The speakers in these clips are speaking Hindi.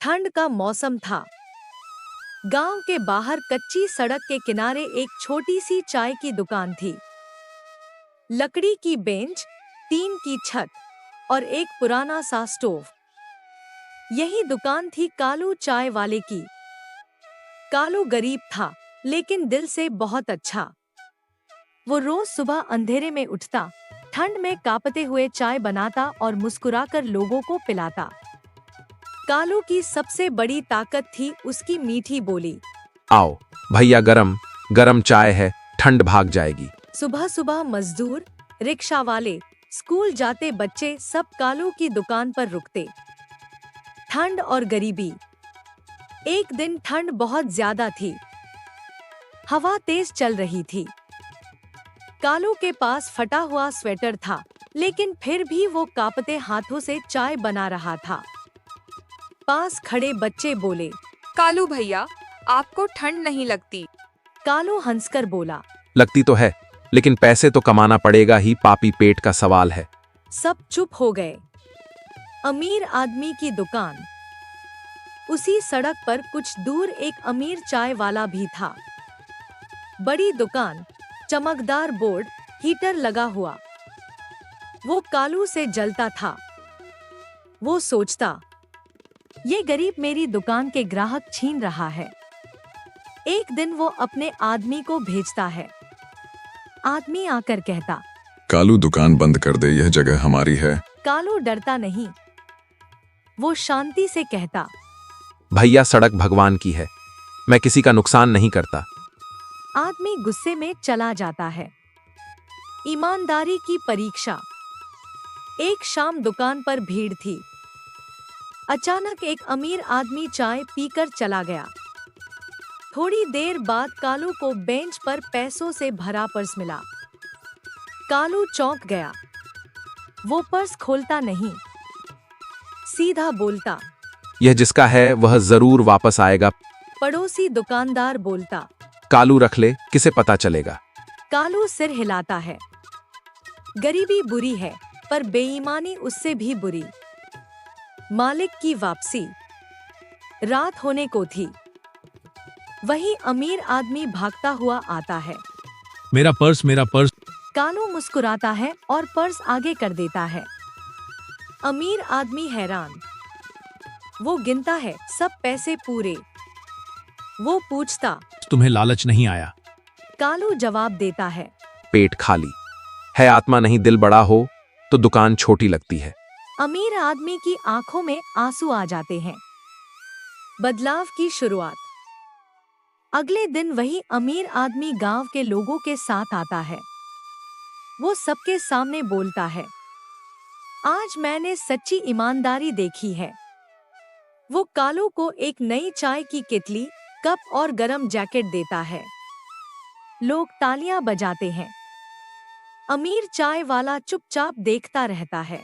ठंड का मौसम था। गांव के बाहर कच्ची सड़क के किनारे एक छोटी सी चाय की दुकान थी। लकड़ी की बेंच, टीन की छत और एक पुराना सा स्टोव। यही दुकान थी कालू चाय वाले की। कालू गरीब था, लेकिन दिल से बहुत अच्छा। वो रोज सुबह अंधेरे में उठता, ठंड में कांपते हुए चाय बनाता और मुस्कुराकर लोगों को पिलाता। कालू की सबसे बड़ी ताकत थी उसकी मीठी बोली। आओ भैया, गरम गरम चाय है, ठंड भाग जाएगी। सुबह सुबह मजदूर, रिक्शा वाले, स्कूल जाते बच्चे सब कालू की दुकान पर रुकते। ठंड और गरीबी। एक दिन ठंड बहुत ज्यादा थी। हवा तेज चल रही थी। कालू के पास फटा हुआ स्वेटर था, लेकिन फिर भी वो कांपते हाथों से चाय बना रहा था। पास खड़े बच्चे बोले, कालू भैया, आपको ठंड नहीं लगती? कालू हंसकर बोला। लगती तो है, लेकिन पैसे तो कमाना पड़ेगा ही, पापी पेट का सवाल है। सब चुप हो गए। अमीर आदमी की दुकान। उसी सड़क पर कुछ दूर एक अमीर चाय वाला भी था। बड़ी दुकान, चमकदार बोर्ड, हीटर लगा हुआ। वो कालू से जलता था। वो सोचता, ये गरीब मेरी दुकान के ग्राहक छीन रहा है। एक दिन वो अपने आदमी को भेजता है। आदमी आकर कहता, कालू दुकान बंद कर दे, यह जगह हमारी है। कालू डरता नहीं। वो शांति से कहता, भैया सड़क भगवान की है, मैं किसी का नुकसान नहीं करता। आदमी गुस्से में चला जाता है। ईमानदारी की परीक्षा। एक शाम दुकान पर भीड़ थी। अचानक एक अमीर आदमी चाय पीकर चला गया। थोड़ी देर बाद कालू को बेंच पर पैसों से भरा पर्स मिला। कालू चौंक गया। वो पर्स खोलता नहीं, सीधा बोलता, यह जिसका है वह जरूर वापस आएगा। पड़ोसी दुकानदार बोलता, कालू रख ले, किसे पता चलेगा। कालू सिर हिलाता है। गरीबी बुरी है, पर बेईमानी उससे भी बुरी। मालिक की वापसी। रात होने को थी। वही अमीर आदमी भागता हुआ आता है। मेरा पर्स, मेरा पर्स। कालू मुस्कुराता है और पर्स आगे कर देता है। अमीर आदमी हैरान। वो गिनता है सब पैसे पूरे। वो पूछता, तुम्हें लालच नहीं आया? कालू जवाब देता है, पेट खाली है, आत्मा नहीं। दिल बड़ा हो तो दुकान छोटी लगती है। अमीर आदमी की आंखों में आंसू आ जाते हैं। बदलाव की शुरुआत। अगले दिन वही अमीर आदमी गांव के लोगों के साथ आता है। वो सबके सामने बोलता है, आज मैंने सच्ची ईमानदारी देखी है। वो कालू को एक नई चाय की केतली, कप और गरम जैकेट देता है। लोग तालियां बजाते हैं। अमीर चाय वाला चुपचाप देखता रहता है।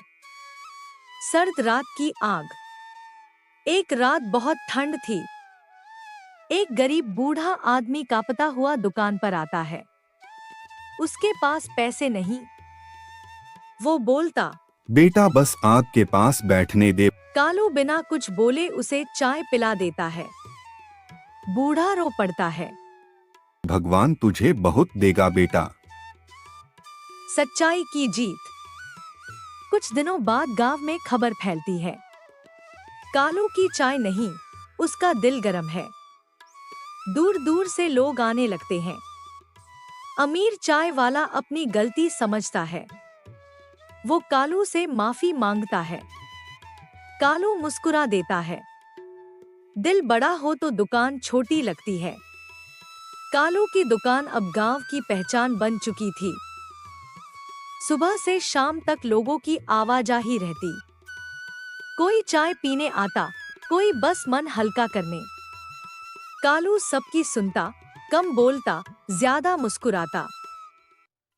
सर्द रात की आग। एक रात बहुत ठंड थी। एक गरीब बूढ़ा आदमी कांपता हुआ दुकान पर आता है। उसके पास पैसे नहीं। वो बोलता, बेटा बस आग के पास बैठने दे। कालू बिना कुछ बोले उसे चाय पिला देता है। बूढ़ा रो पड़ता है। भगवान तुझे बहुत देगा बेटा। सच्चाई की जीत। कुछ दिनों बाद गांव में खबर फैलती है, कालू की चाय नहीं, उसका दिल गरम है। दूर दूर से लोग आने लगते हैं। अमीर चाय वाला अपनी गलती समझता है। वो कालू से माफी मांगता है। कालू मुस्कुरा देता है। दिल बड़ा हो तो दुकान छोटी लगती है। कालू की दुकान अब गांव की पहचान बन चुकी थी। सुबह से शाम तक लोगों की आवाजाही रहती। कोई चाय पीने आता, कोई बस मन हल्का करने। कालू सबकी सुनता, कम बोलता, ज्यादा मुस्कुराता।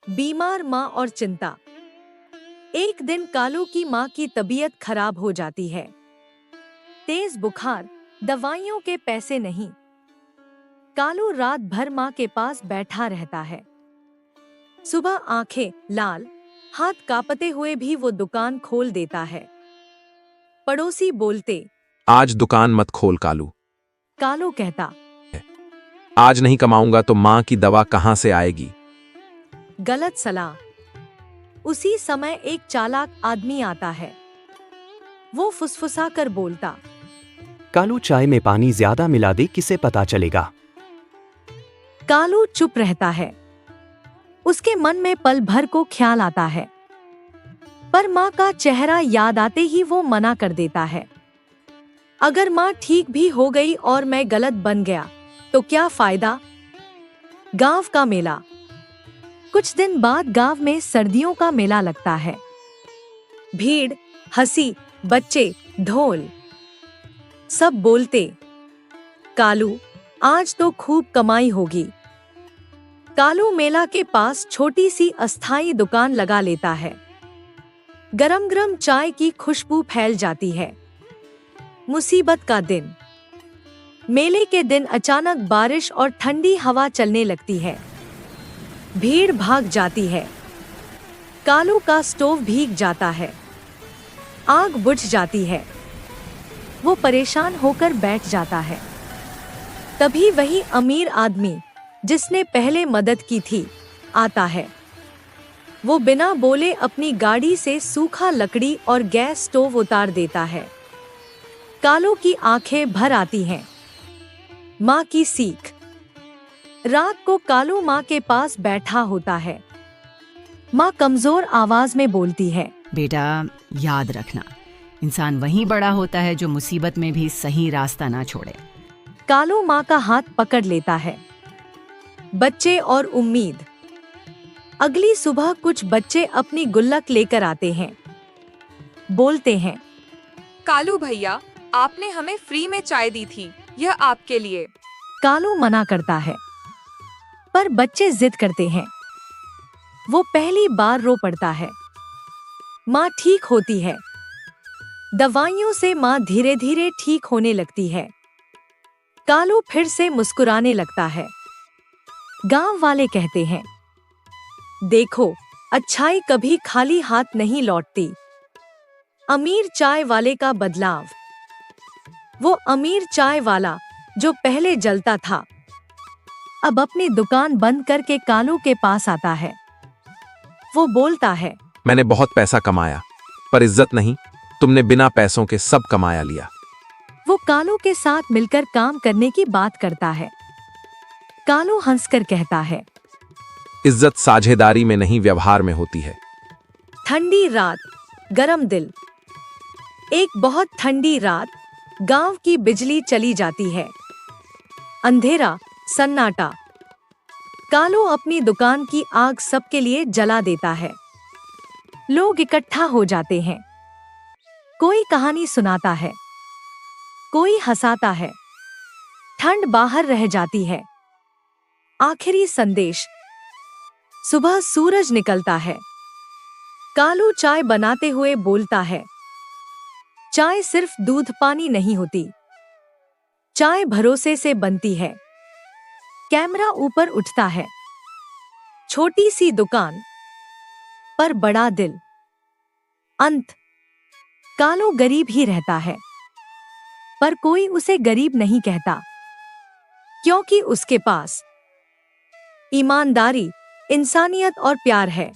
बीमार माँ और चिंता। एक दिन कालू की माँ की तबीयत खराब हो जाती है। तेज बुखार, दवाइयों के पैसे नहीं। कालू रात भर माँ के पास बैठा रहता है। सुबह आंखें लाल, हाथ कांपते हुए भी वो दुकान खोल देता है। पड़ोसी बोलते, आज दुकान मत खोल कालू। कालू कहता। आज नहीं कमाऊंगा तो माँ की दवा कहाँ से आएगी। गलत सलाह। उसी समय एक चालाक आदमी आता है। वो फुसफुसा कर बोलता। कालू चाय में पानी ज्यादा मिला दे, किसे पता चलेगा। कालू चुप रहता है। उसके मन में पल भर को ख्याल आता है, पर माँ का चेहरा याद आते ही वो मना कर देता है। अगर माँ ठीक भी हो गई और मैं गलत बन गया तो क्या फायदा। गांव का मेला। कुछ दिन बाद गांव में सर्दियों का मेला लगता है। भीड़, हंसी, बच्चे, ढोल, सब बोलते, कालू आज तो खूब कमाई होगी। कालू मेला के पास छोटी सी अस्थायी दुकान लगा लेता है। गरम गरम चाय की खुशबू फैल जाती है। मुसीबत का दिन। मेले के दिन अचानक बारिश और ठंडी हवा चलने लगती है। भीड़ भाग जाती है। कालू का स्टोव भीग जाता है। आग बुझ जाती है। वो परेशान होकर बैठ जाता है। तभी वही अमीर आदमी जिसने पहले मदद की थी आता है। वो बिना बोले अपनी गाड़ी से सूखा लकड़ी और गैस स्टोव उतार देता है। कालू की आंखें भर आती हैं। माँ की सीख। रात को कालू माँ के पास बैठा होता है। माँ कमजोर आवाज में बोलती है। बेटा, याद रखना, इंसान वहीं बड़ा होता है जो मुसीबत में भी सही रास्ता ना छोड़े। कालू माँ का हाथ पकड़ लेता है। बच्चे और उम्मीद। अगली सुबह कुछ बच्चे अपनी गुल्लक लेकर आते हैं। बोलते हैं, कालू भैया, आपने हमें फ्री में चाय दी थी, यह आपके लिए। कालू मना करता है, पर बच्चे जिद करते हैं। वो पहली बार रो पड़ता है। माँ ठीक होती है। दवाइयों से माँ धीरे धीरे ठीक होने लगती है। कालू फिर से मुस्कुराने लगता है। गांव वाले कहते हैं, देखो, अच्छाई कभी खाली हाथ नहीं लौटती। अमीर चाय वाले का बदलाव। वो अमीर चाय वाला जो पहले जलता था, अब अपनी दुकान बंद करके कालू के पास आता है। वो बोलता है, मैंने बहुत पैसा कमाया, पर इज्जत नहीं। तुमने बिना पैसों के सब कमाया लिया। वो कालू के साथ मिलकर काम करने की बात करता है। कालू हंसकर कहता है, इज्जत साझेदारी में नहीं, व्यवहार में होती है। ठंडी रात, गरम दिल। एक बहुत ठंडी रात, गांव की बिजली चली जाती है। अंधेरा, सन्नाटा। कालू अपनी दुकान की आग सबके लिए जला देता है। लोग इकट्ठा हो जाते हैं। कोई कहानी सुनाता है, कोई हंसाता है। ठंड बाहर रह जाती है। आखिरी संदेश। सुबह सूरज निकलता है। कालू चाय बनाते हुए बोलता है, चाय सिर्फ दूध पानी नहीं होती। चाय भरोसे से बनती है। कैमरा ऊपर उठता है। छोटी सी दुकान पर बड़ा दिल। अंत। कालू गरीब ही रहता है, पर कोई उसे गरीब नहीं कहता, क्योंकि उसके पास ईमानदारी, इंसानियत और प्यार है।